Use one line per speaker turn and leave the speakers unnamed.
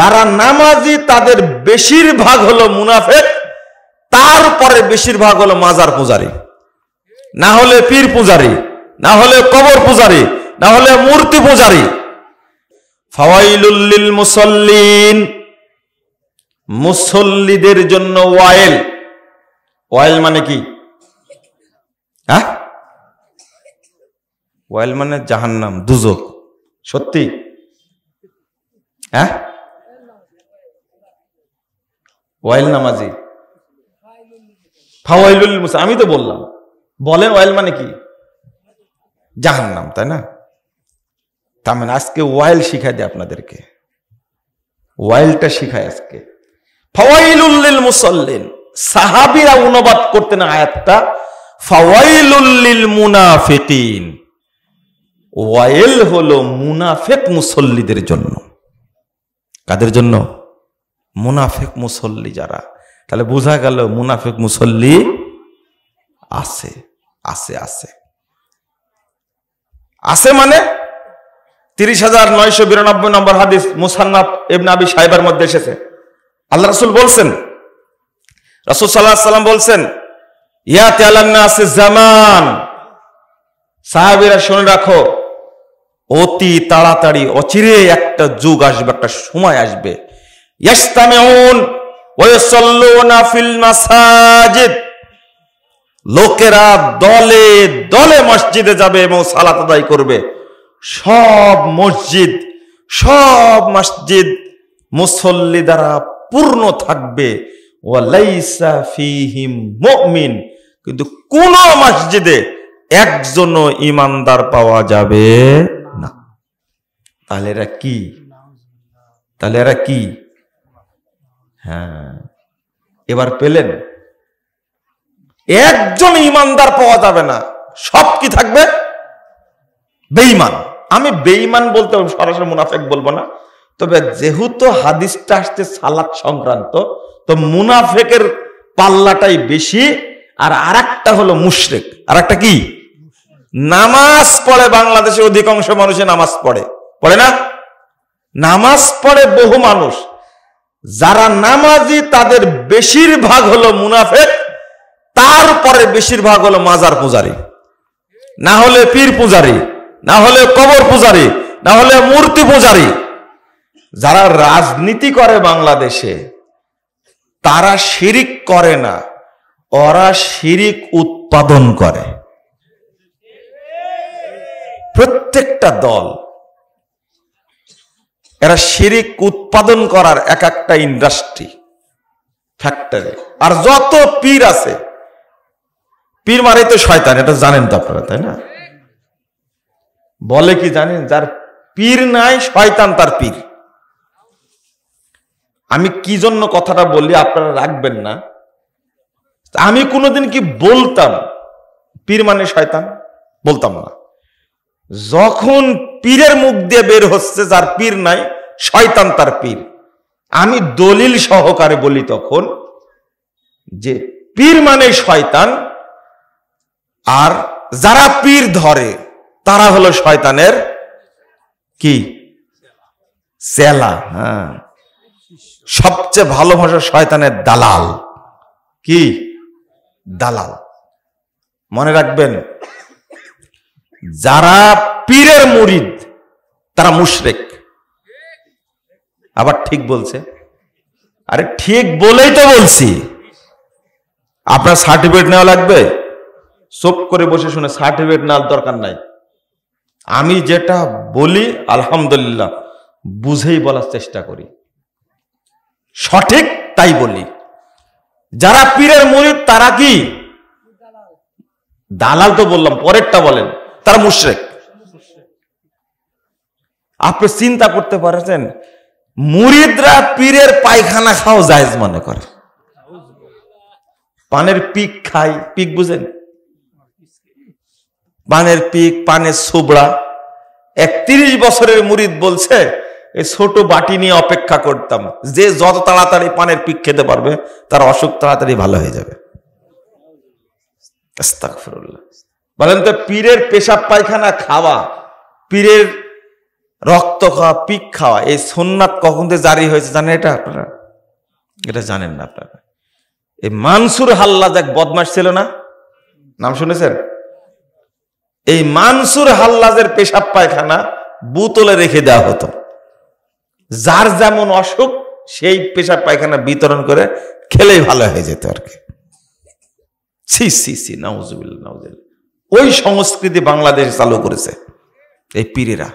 যারা নামাজি তাদের বেশিরভাগ হলো মুনাফিক, তারপরে বেশিরভাগ হলো মাজার পূজারী, না হলে পীর পূজারী, না হলে কবর পূজারী, না হলে মূর্তি পূজারী। ফাওয়াইলুল লিল মুসাল্লিন, মুসল্লিদের জন্য ওয়াইল। ওয়াইল মানে কি? হ্যাঁ, ওয়াইল মানে জাহান্নাম, দুজক। সত্যি? হ্যাঁ, ওয়াইল নামাজি ফাওয়াইলুল মুসাল্লিন, আমি তো বললাম। বলেন ওয়াইল মানে কি? জাহান্নাম, তাই না? তার মানে আজকে ওয়াইল শিখাই দেয় আপনাদেরকে, ওয়াইলটা শিখায় আজকে। ফাওয়াইলুল লিল মুসাল্লিন, সাহাবীরা অনুবাদ করতেন আয়াতটা ফাওয়াইলুল লিল মুনাফিকিন, ওয়াইল হলো মুনাফিক মুসল্লিদের জন্য। কাদের জন্য? মুনাফিক মুসল্লি যারা। তাহলে বোঝা গেল মুনাফিক মুসল্লি আছে, আছে, আছে, আছে। মানে 30,992 নম্বর হাদিস মুসান্নাফ ইবনে আবি শাইবার মধ্যে এসেছে। আল্লাহ রাসূল বলছেন, রাসূল সাল্লাল্লাহু আলাইহি ওয়াসাল্লাম বলছেন, ইয়াতি আলান নাস জামান, সাহাবীরা শুনে রাখো, অতি তাড়াতাড়ি অচিরে একটা যুগ আসবে, একটা সময় আসবে। ইয়াস্তামিউন ওয়া ইউসাল্লুনা ফিল মাসাজিদ, লোকেরা দলে দলে মসজিদে যাবে এবং সালাত আদায় করবে। সব মসজিদ, সব মসজিদ মুসল্লি দ্বারা পূর্ণ থাকবে। ওয়ালাইসা ফীহিম মুমিন, কিন্তু কোন মসজিদে একজনও ইমানদার পাওয়া যাবে না। তাহলে এরা কি? তাহলে এরা কি? হ্যাঁ, এবার পেলেন, একজন ইমানদার পাওয়া যাবে না, সব কি থাকবে? বেঈমান। আমি বেঈমান বলতে সরাসরি মুনাফিক বলবো না, তবে যেহেতু হাদিসটা আসছে সালাত সংক্রান্ত, তো মুনাফিকের পাল্লাটাই বেশি। আর আরেকটা হলো মুশরিক। আর একটা কি? নামাজ পড়ে। বাংলাদেশে অধিকাংশ মানুষে নামাজ পড়ে, পড়ে না? নামাজ পড়ে বহু মানুষ। যারা নামাজি তাদের বেশিরভাগ হলো মুনাফিক, তারপরে বেশিরভাগ হলো মাজার পূজারী, না হলে পীর পূজারী, না হলে কবর পূজারী, না হলে মূর্তি পূজারী। যারা রাজনীতি করে বাংলাদেশে, তারা শিরিক করে না, ওরা শিরিক উৎপাদন করে। প্রত্যেকটা দল এরা শিরিক উৎপাদন করার এক একটা ইন্ডাস্ট্রি, ফ্যাক্টরি। আর যত পীর আছে, পীর মানে তো শয়তান, এটা জানেন তো আপনারা, তাই না? বলে কি জানেন, যার পীর নাই শয়তান তার পীর। আমি কি জন্য কথাটা বলি আপনারা রাখবেন না। আমি কোনোদিন কি বলতাম পীর মানে শয়তান? বলতাম না। যখন পীরের মুখ দিয়ে বের হচ্ছে যার পীর নাই শয়তান তার পীর, আমি দলিল সহকারে বলি তখন যে পীর মানে শয়তান, আর যারা পীর ধরে তারা হলো শয়তানের কি? চেলা। হ্যাঁ, সবচেয়ে ভালো ভাষা শয়তানের দালাল। কি? দালাল। মনে রাখবেন, যারা পীরের মুরিদ তারা মুশরিক। আবার ঠিক বলছে, আরে ঠিক বলেই তো বলছি। আপনার সার্টিফিকেট নেওয়া লাগবে? চুপ করে বসে শুনে সার্টিফিকেট নেওয়ার দরকার নাই। আমি যেটা বলি আলহামদুলিল্লাহ বুঝেই বলার চেষ্টা করি, সঠিক তাই বলি। যারা পীরের মুরিদ তারা কি? দালাল তো বললাম, পরেরটা বলেন, তারা মুশরিক। আপনি চিন্তা করতে পারছেন, মুরিদরা পীরের পায়খানা খাও জায়েজ মনে করে, পানের পিক খায়। পিক বুঝেন? পানের পিক, পানের সুবড়া। 31 বছরের মুরিদ বলছে, এই ছোট বাটি নিয়ে অপেক্ষা করতাম, যে যত তাড়াতাড়ি পানের পিক খেতে পারবে তার অসুখ তাড়াতাড়ি ভালো হয়ে যাবে। আস্তাগফিরুল্লাহ। বলেন তো, পীরের পেশাব পায়খানা খাওয়া, পীরের রক্ত খাওয়া, পিক খাওয়া, এই সুন্নাত কখন থেকে জারি হয়েছে জানেন এটা আপনারা? এটা জানেন না আপনারা। এই মানসুর হাল্লাজ এক বদমাশ ছিল না, নাম শুনেছেন? এই মানসুর হাল্লাজের পেশাব পায়খানা বোতলে রেখে দেওয়া হতো, যার যেমন অসুখ সেই পেশাব পায়খানা বিতরণ করে খেলেই ভালো হয়ে যেত আর কি। সি সি সি, নাউজুবিল্লাহ নাউজুবিল্লাহ। ওই সংস্কৃতি বাংলাদেশ চালু করেছে এই পীরেরা।